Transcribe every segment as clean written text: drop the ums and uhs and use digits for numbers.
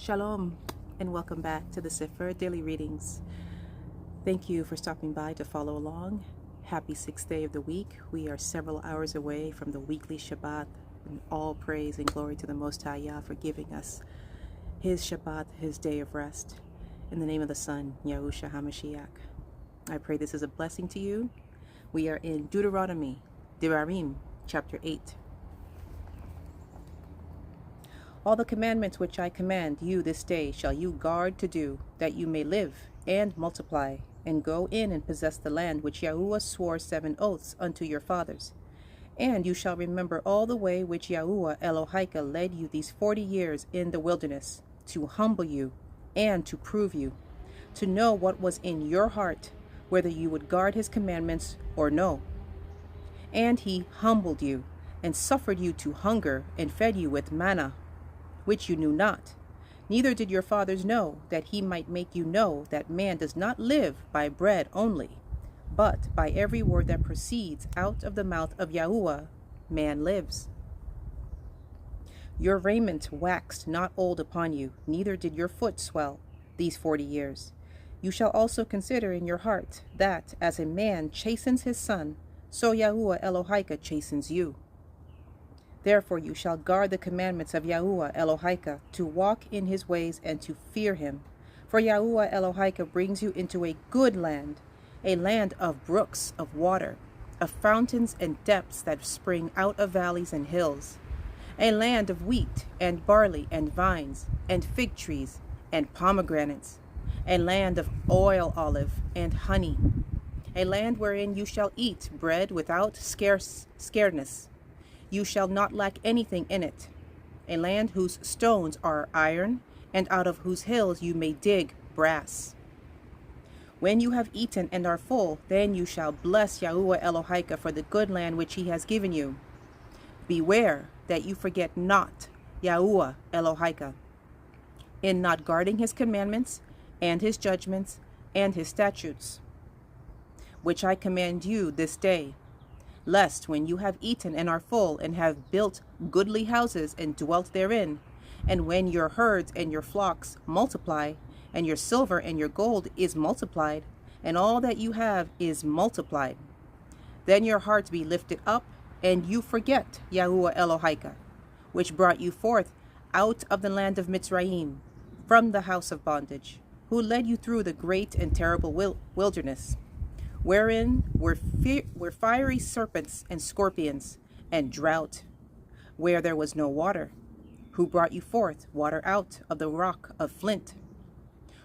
Shalom, and welcome back to the Cepher Daily Readings. Thank you for stopping by to follow along. Happy 6th day of the week. We are several hours away from the weekly Shabbat, and all praise and glory to the Most High Yah for giving us His Shabbat, His day of rest. In the name of the Son, Yahushua HaMashiach. I pray this is a blessing to you. We are in Deuteronomy, Devariym, chapter 8. All the commandments which I command you this day shall you guard to do, that you may live and multiply, and go in and possess the land which Yahuwah swore 7 oaths unto your fathers. And you shall remember all the way which Yahuwah Elohika led you these 40 years in the wilderness, to humble you and to prove you, to know what was in your heart, whether you would guard his commandments or no. And he humbled you, and suffered you to hunger, and fed you with manna, which you knew not, neither did your fathers know, that he might make you know that man does not live by bread only, but by every word that proceeds out of the mouth of Yahuwah, man lives. Your raiment waxed not old upon you, neither did your foot swell these 40 years. You shall also consider in your heart, that as a man chastens his son, so Yahuwah Elohika chastens you. Therefore you shall guard the commandments of Yahuwah Elohika, to walk in his ways and to fear him. For Yahuwah Elohika brings you into a good land, a land of brooks of water, of fountains and depths that spring out of valleys and hills, a land of wheat and barley and vines and fig trees and pomegranates, a land of oil olive and honey, a land wherein you shall eat bread without scareness. You shall not lack anything in it, a land whose stones are iron, and out of whose hills you may dig brass. When you have eaten and are full, then you shall bless Yahuwah Elohika for the good land which he has given you. Beware that you forget not Yahuwah Elohika, in not guarding his commandments, and his judgments, and his statutes, which I command you this day, lest when you have eaten and are full, and have built goodly houses and dwelt therein, and when your herds and your flocks multiply, and your silver and your gold is multiplied, and all that you have is multiplied, then your hearts be lifted up, and you forget Yahuwah Elohika, which brought you forth out of the land of Mitzrayim, from the house of bondage, who led you through the great and terrible wilderness, wherein were fiery serpents and scorpions, and drought, where there was no water, who brought you forth water out of the rock of flint,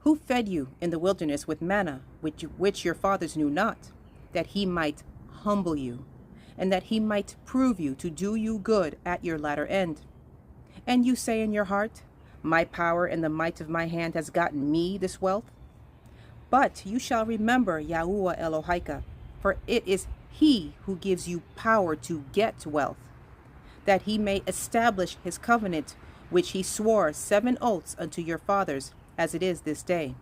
who fed you in the wilderness with manna, which your fathers knew not, that he might humble you, and that he might prove you to do you good at your latter end. And you say in your heart, my power and the might of my hand has gotten me this wealth. But you shall remember Yahuwah Elohika, for it is he who gives you power to get wealth, that he may establish his covenant, which he swore 7 oaths unto your fathers, as it is this day.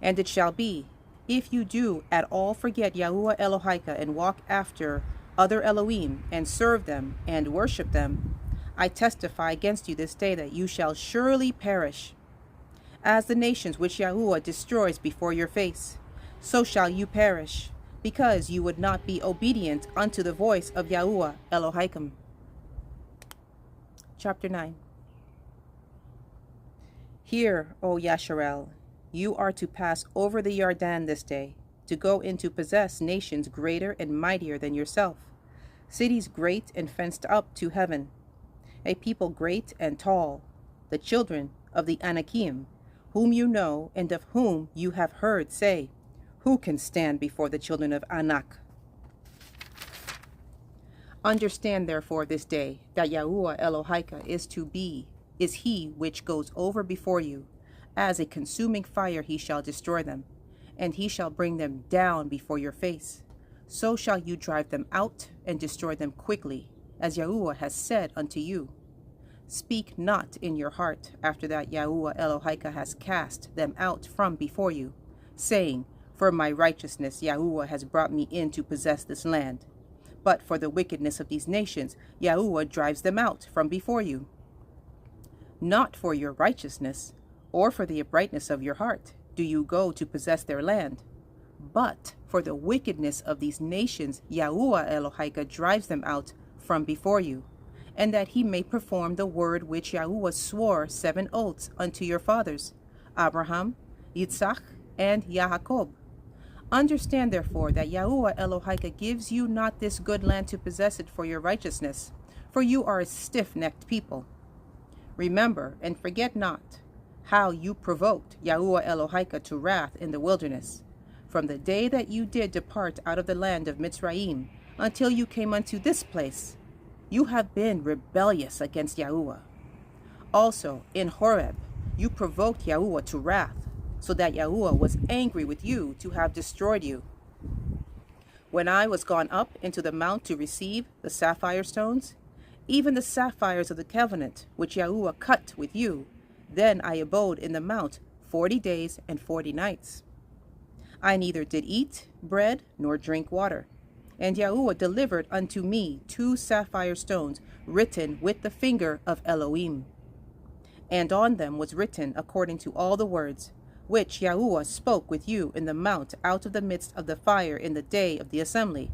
And it shall be, if you do at all forget Yahuwah Elohika, and walk after other Elohim, and serve them, and worship them, I testify against you this day that you shall surely perish. As the nations which Yahuwah destroys before your face, so shall you perish, because you would not be obedient unto the voice of Yahuwah Elohim. Chapter 9. Hear, O Yasharel, you are to pass over the Yarden this day, to go in to possess nations greater and mightier than yourself, cities great and fenced up to heaven, a people great and tall, the children of the Anakim, whom you know, and of whom you have heard say, who can stand before the children of Anak? Understand therefore this day, that Yahuwah Elohika is he which goes over before you. As a consuming fire he shall destroy them, and he shall bring them down before your face. So shall you drive them out, and destroy them quickly, as Yahuwah has said unto you. Speak not in your heart after that Yahuwah Elohika has cast them out from before you, saying, for my righteousness Yahuwah has brought me in to possess this land. But for the wickedness of these nations Yahuwah drives them out from before you. Not for your righteousness, or for the uprightness of your heart, do you go to possess their land, but for the wickedness of these nations Yahuwah Elohika drives them out from before you, and that he may perform the word which Yahuwah swore 7 oaths unto your fathers, Abraham, Yitzhak, and Yaakov. Understand therefore that Yahuwah Elohika gives you not this good land to possess it for your righteousness, for you are a stiff-necked people. Remember and forget not how you provoked Yahuwah Elohika to wrath in the wilderness, from the day that you did depart out of the land of Mitzrayim until you came unto this place. You have been rebellious against Yahuwah. Also in Horeb you provoked Yahuwah to wrath, so that Yahuwah was angry with you to have destroyed you. When I was gone up into the mount to receive the sapphire stones, even the sapphires of the covenant which Yahuwah cut with you, then I abode in the mount 40 days and 40 nights. I neither did eat bread nor drink water. And Yahuwah delivered unto me 2 sapphire stones written with the finger of Elohim. And on them was written according to all the words which Yahuwah spoke with you in the mount out of the midst of the fire in the day of the assembly.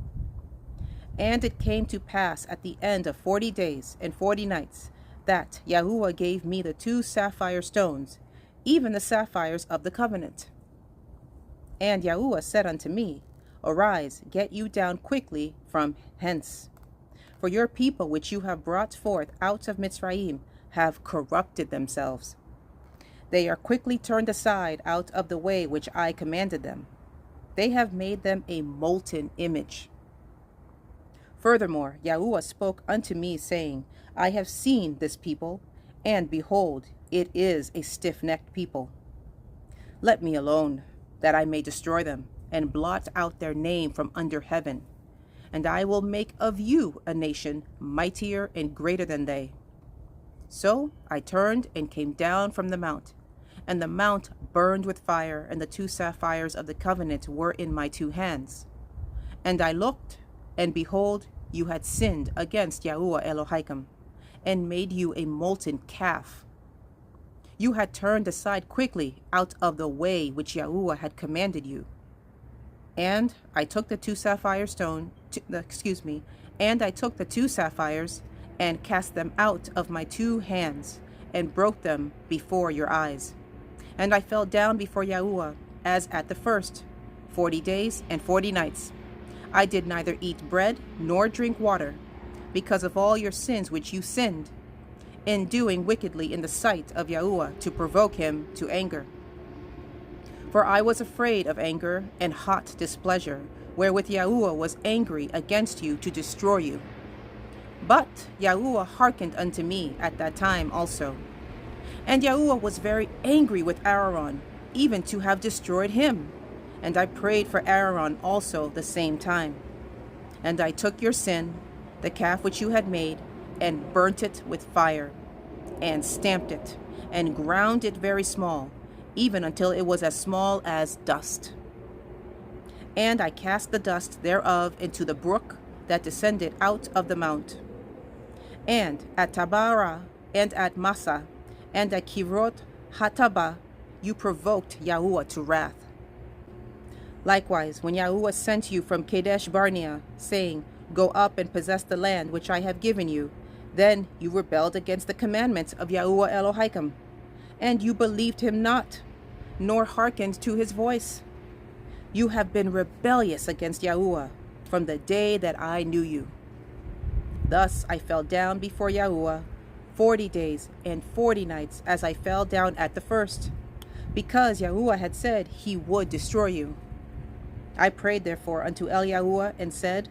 And it came to pass at the end of 40 days and 40 nights that Yahuwah gave me the 2 sapphire stones, even the sapphires of the covenant. And Yahuwah said unto me, Arise, get you down quickly from hence. For your people which you have brought forth out of Mitzrayim have corrupted themselves. They are quickly turned aside out of the way which I commanded them. They have made them a molten image. Furthermore, Yahuwah spoke unto me, saying, I have seen this people, and behold, it is a stiff-necked people. Let me alone, that I may destroy them, and blot out their name from under heaven. And I will make of you a nation mightier and greater than they. So I turned and came down from the mount, and the mount burned with fire, and the 2 sapphires of the covenant were in my 2 hands. And I looked, and behold, you had sinned against Yahuwah Elohim, and made you a molten calf. You had turned aside quickly out of the way which Yahuwah had commanded you. And I took the 2 sapphire and I took the 2 sapphires and cast them out of my 2 hands and broke them before your eyes. And I fell down before Yahuwah as at the first, 40 days and 40 nights. I did neither eat bread nor drink water, because of all your sins which you sinned, in doing wickedly in the sight of Yahuwah to provoke him to anger. For I was afraid of anger and hot displeasure, wherewith Yahuwah was angry against you to destroy you. But Yahuwah hearkened unto me at that time also. And Yahuwah was very angry with Aaron, even to have destroyed him. And I prayed for Aaron also the same time. And I took your sin, the calf which you had made, and burnt it with fire, and stamped it, and ground it very small, even until it was as small as dust. And I cast the dust thereof into the brook that descended out of the mount. And at Taberah, and at Massa, and at Kirot Hataba, you provoked Yahuwah to wrath. Likewise, when Yahuwah sent you from Kadesh Barnea, saying, Go up and possess the land which I have given you, then you rebelled against the commandments of Yahuwah Elohim, and you believed him not, nor hearkened to his voice. You have been rebellious against Yahuwah from the day that I knew you. Thus I fell down before Yahuwah 40 days and 40 nights, as I fell down at the first, because Yahuwah had said he would destroy you. I prayed therefore unto El Yahuwah and said,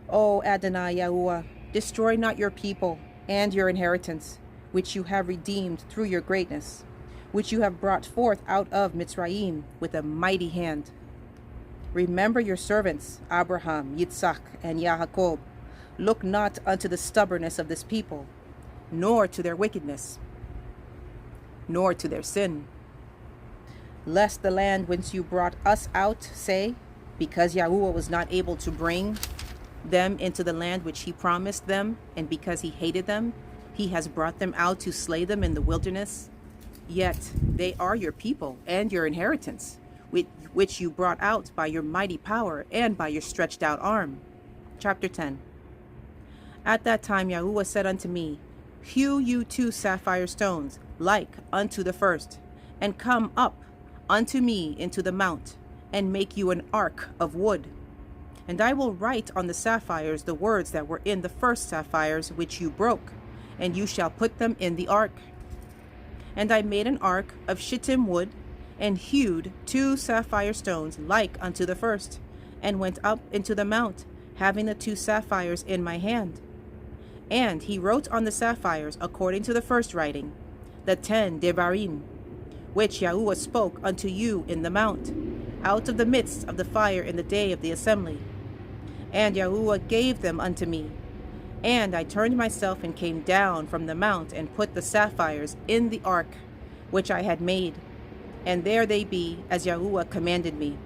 O Adonai Yahuwah, destroy not your people and your inheritance, which you have redeemed through your greatness, which you have brought forth out of Mitzrayim with a mighty hand. Remember your servants, Abraham, Yitzhak, and Yaakov. Look not unto the stubbornness of this people, nor to their wickedness, nor to their sin. Lest the land whence you brought us out say, because Yahuwah was not able to bring them into the land which he promised them, and because he hated them, he has brought them out to slay them in the wilderness. Yet they are your people and your inheritance, which you brought out by your mighty power and by your stretched out arm. Chapter 10. At that time Yahuwah said unto me, Hew you 2 sapphire stones, like unto the first, and come up unto me into the mount, and make you an ark of wood. And I will write on the sapphires the words that were in the first sapphires which you broke, and you shall put them in the ark. And I made an ark of shittim wood, and hewed 2 sapphire stones like unto the first, and went up into the mount, having the 2 sapphires in my hand. And he wrote on the sapphires, according to the first writing, the 10 Devariym, which Yahuwah spoke unto you in the mount, out of the midst of the fire in the day of the assembly. And Yahuwah gave them unto me. And I turned myself and came down from the mount, and put the sapphires in the ark which I had made. And there they be, as Yahuwah commanded me.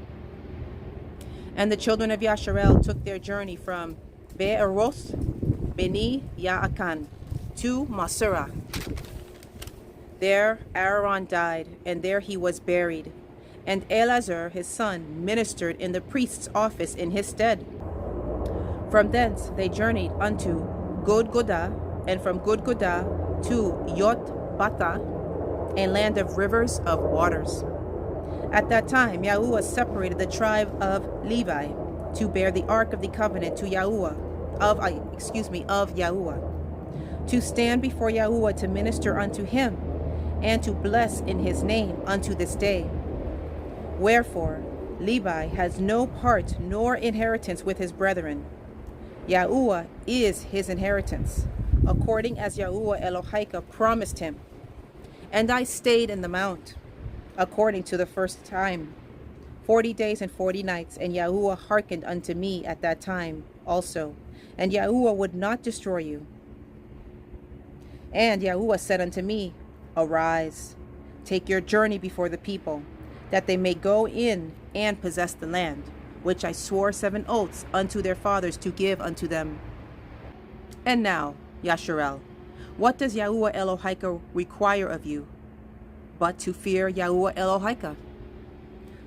And the children of Yasharel took their journey from Be'eroth Beni Ya'akan to Masurah. There Aaron died, and there he was buried. And Eleazar his son ministered in the priest's office in his stead. From thence they journeyed unto Gudgodah, and from Gudgodah to Yotbatha, a land of rivers of waters. At that time Yahuwah separated the tribe of Levi to bear the ark of the covenant to of Yahuwah, to stand before Yahuwah to minister unto him, and to bless in his name unto this day. Wherefore Levi has no part nor inheritance with his brethren. Yahuwah is his inheritance, according as Yahuwah Elohika promised him. And I stayed in the mount, according to the first time, 40 days and 40 nights, and Yahuwah hearkened unto me at that time also, and Yahuwah would not destroy you. And Yahuwah said unto me, Arise, take your journey before the people, that they may go in and possess the land, which I swore 7 oaths unto their fathers to give unto them. And now, Yasharel, what does Yahuwah Elohika require of you, but to fear Yahuwah Elohika,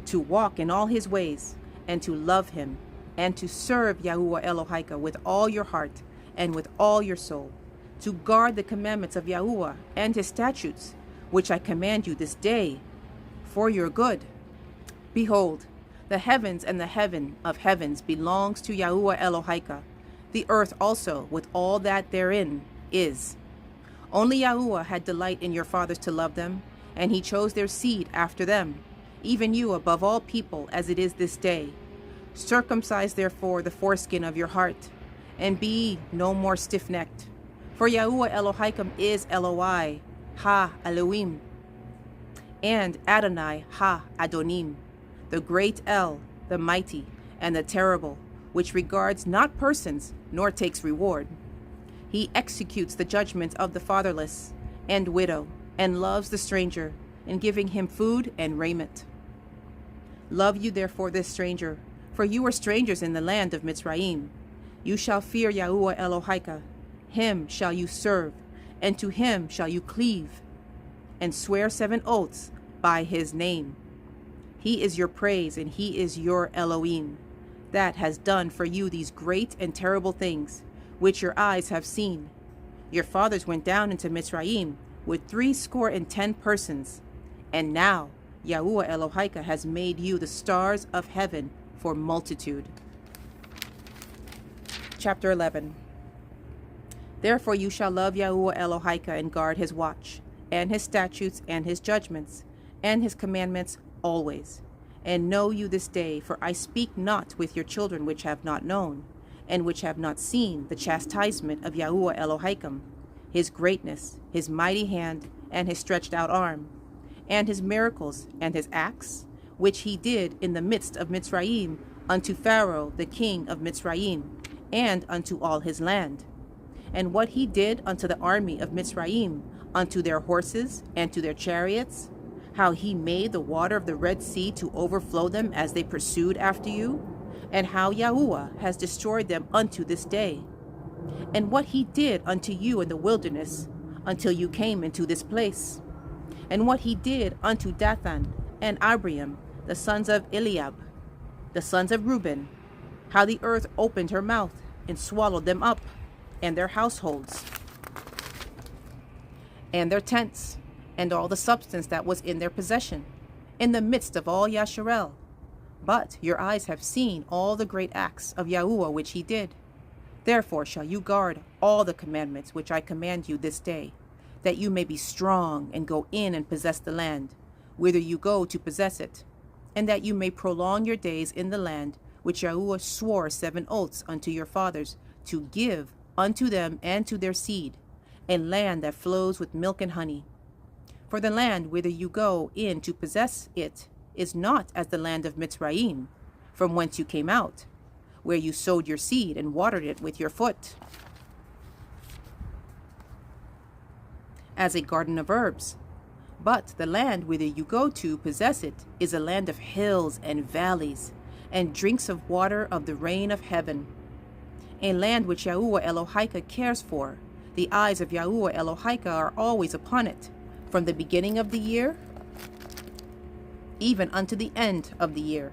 to walk in all his ways, and to love him, and to serve Yahuwah Elohika with all your heart and with all your soul, to guard the commandments of Yahuwah and his statutes, which I command you this day for your good. Behold, the heavens and the heaven of heavens belongs to Yahuwah Elohika, the earth also with all that therein is. Only Yahuwah had delight in your fathers to love them, and he chose their seed after them, even you above all people, as it is this day. Circumcise therefore the foreskin of your heart, and be no more stiff-necked. For Yahuwah Elohim is Eloi, Ha Elohim, and Adonai Ha Adonim, the great El, the mighty, and the terrible, which regards not persons, nor takes reward. He executes the judgment of the fatherless and widow, and loves the stranger, in giving him food and raiment. Love you therefore this stranger, for you are strangers in the land of Mitzrayim. You shall fear Yahuwah Elohika, him shall you serve, and to him shall you cleave, and swear 7 oaths by his name. He is your praise, and he is your Elohim, that has done for you these great and terrible things, which your eyes have seen. Your fathers went down into Mitzrayim with 70 persons, and now Yahuwah Elohika has made you the stars of heaven for multitude. Chapter 11. Therefore you shall love Yahuwah Elohika and guard his watch, and his statutes, and his judgments, and his commandments always. And know you this day, for I speak not with your children which have not known, and which have not seen the chastisement of Yahuwah Elohim, his greatness, his mighty hand, and his stretched out arm, and his miracles, and his acts, which he did in the midst of Mitzrayim unto Pharaoh the king of Mitzrayim, and unto all his land. And what he did unto the army of Mitzrayim, unto their horses, and to their chariots, how he made the water of the Red Sea to overflow them as they pursued after you, and how Yahuwah has destroyed them unto this day. And what he did unto you in the wilderness, until you came into this place, and what he did unto Dathan and Abiram, the sons of Eliab, the sons of Reuben, how the earth opened her mouth and swallowed them up, and their households, and their tents, and all the substance that was in their possession, in the midst of all Yasharel. But your eyes have seen all the great acts of Yahuwah which he did. Therefore shall you guard all the commandments which I command you this day, that you may be strong and go in and possess the land, whither you go to possess it, and that you may prolong your days in the land which Yahuwah swore 7 oaths unto your fathers to give unto them and to their seed, a land that flows with milk and honey. For the land whither you go in to possess it is not as the land of Mitzrayim, from whence you came out, where you sowed your seed and watered it with your foot, as a garden of herbs. But the land whither you go to possess it is a land of hills and valleys, and drinks of water of the rain of heaven, a land which Yahuwah Elohika cares for. The eyes of Yahuwah Elohika are always upon it, from the beginning of the year even unto the end of the year.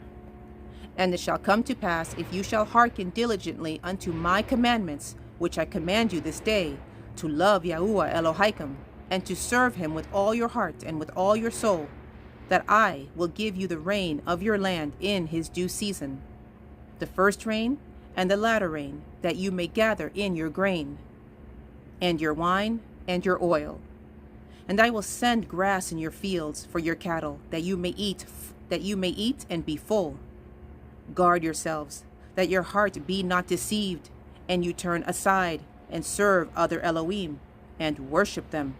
And it shall come to pass, if you shall hearken diligently unto my commandments, which I command you this day, to love Yahuwah Elohim, and to serve him with all your heart and with all your soul, that I will give you the rain of your land in his due season, the first rain and the latter rain, that you may gather in your grain, and your wine, and your oil. And I will send grass in your fields for your cattle, that you may eat and be full. Guard yourselves, that your heart be not deceived, and you turn aside and serve other Elohim, and worship them.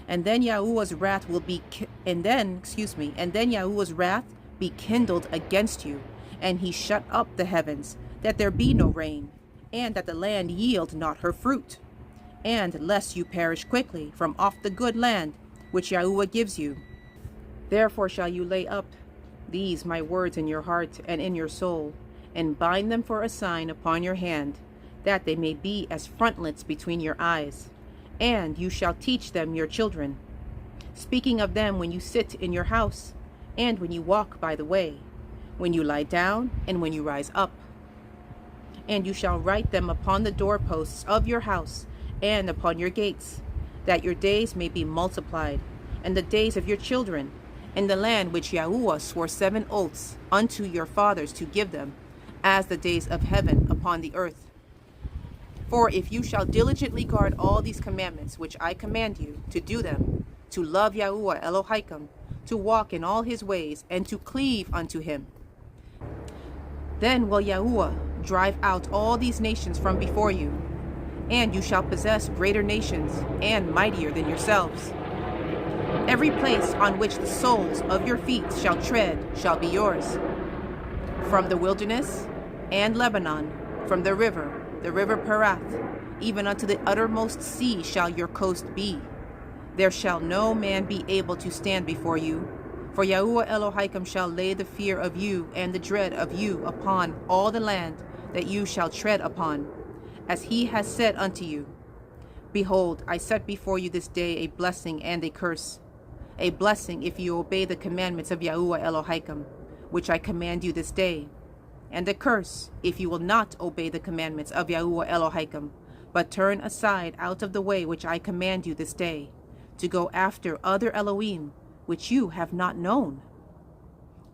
And then Yahuwah's wrath will be Yahuwah's wrath be kindled against you, and he shut up the heavens, that there be no rain, and that the land yield not her fruit, and lest you perish quickly from off the good land which Yahuwah gives you. Therefore shall you lay up these my words in your heart and in your soul, and bind them for a sign upon your hand, that they may be as frontlets between your eyes. And you shall teach them your children, speaking of them when you sit in your house, and when you walk by the way, when you lie down, and when you rise up. And you shall write them upon the doorposts of your house, and upon your gates, that your days may be multiplied, and the days of your children, in the land which Yahuwah swore 7 oaths unto your fathers to give them, as the days of heaven upon the earth. For if you shall diligently guard all these commandments which I command you, to do them, to love Yahuwah Elohim, to walk in all his ways, and to cleave unto him, then will Yahuwah drive out all these nations from before you, and you shall possess greater nations and mightier than yourselves. Every place on which the soles of your feet shall tread shall be yours. From the wilderness and Lebanon, from the river Perath, even unto the uttermost sea shall your coast be. There shall no man be able to stand before you, for Yahuwah Elohim shall lay the fear of you and the dread of you upon all the land that you shall tread upon, as he has said unto you. Behold, I set before you this day a blessing and a curse. A blessing if you obey the commandments of Yahuwah Elohim, which I command you this day, and a curse if you will not obey the commandments of Yahuwah Elohim, but turn aside out of the way which I command you this day, to go after other Elohim, which you have not known.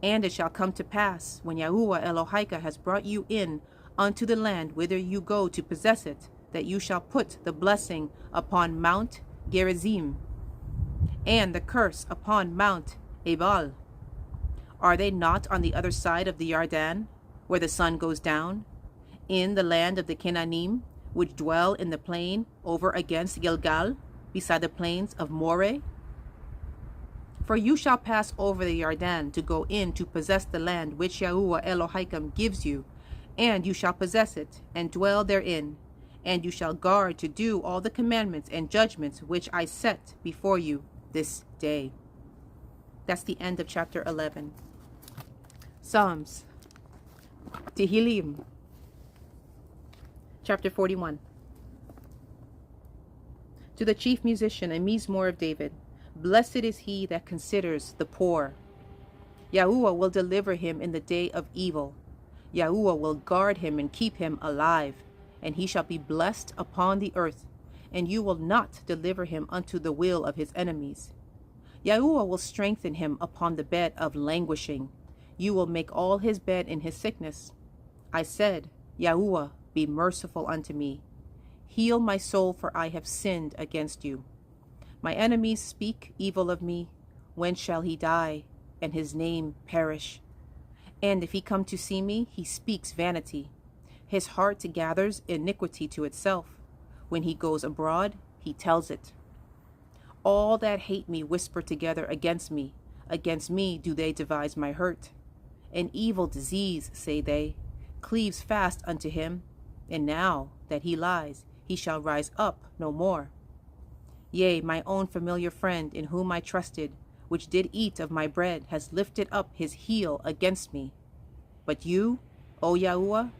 And it shall come to pass, when Yahuwah Elohim has brought you in unto the land whither you go to possess it, that you shall put the blessing upon Mount Gerizim, and the curse upon Mount Ebal. Are they not on the other side of the Yarden, where the sun goes down, in the land of the Canaanim, which dwell in the plain over against Gilgal, beside the plains of Moreh? For you shall pass over the Yarden to go in to possess the land which Yahuwah Elohim gives you, and you shall possess it, and dwell therein, and you shall guard to do all the commandments and judgments which I set before you this day. That's the end of chapter 11. Psalms. Tehilliym. Chapter 41. To the chief musician and Mizmor of David, blessed is he that considers the poor. Yahuwah will deliver him in the day of evil. Yahuwah will guard him and keep him alive, and he shall be blessed upon the earth, and you will not deliver him unto the will of his enemies. Yahuwah will strengthen him upon the bed of languishing. You will make all his bed in his sickness. I said, Yahuwah, be merciful unto me. Heal my soul, for I have sinned against you. My enemies speak evil of me. When shall he die, and his name perish? And if he come to see me, he speaks vanity. His heart gathers iniquity to itself. When he goes abroad, he tells it. All that hate me whisper together against me. Against me do they devise my hurt. An evil disease, say they, cleaves fast unto him. And now that he lies, he shall rise up no more. Yea, my own familiar friend, in whom I trusted, which did eat of my bread, has lifted up his heel against me. But you, O Yahuwah,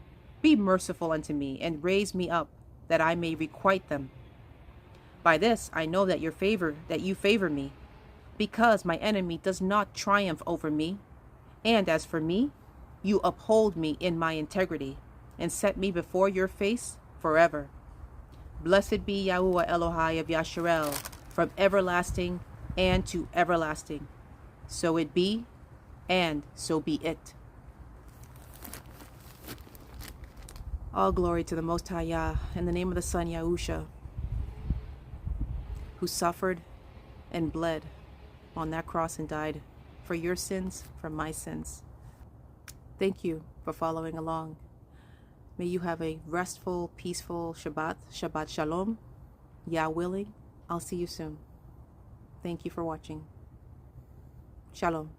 be merciful unto me, and raise me up, that I may requite them. By this I know that you favor me, because my enemy does not triumph over me. And as for me, you uphold me in my integrity, and set me before your face forever. Blessed be Yahuwah Elohai of Yasharel, from everlasting and to everlasting. So it be, and so be it. All glory to the Most High Yah, in the name of the Son Yahusha, who suffered and bled on that cross and died for your sins, for my sins. Thank you for following along. May you have a restful, peaceful Shabbat. Shabbat Shalom. Yah willing, I'll see you soon. Thank you for watching. Shalom.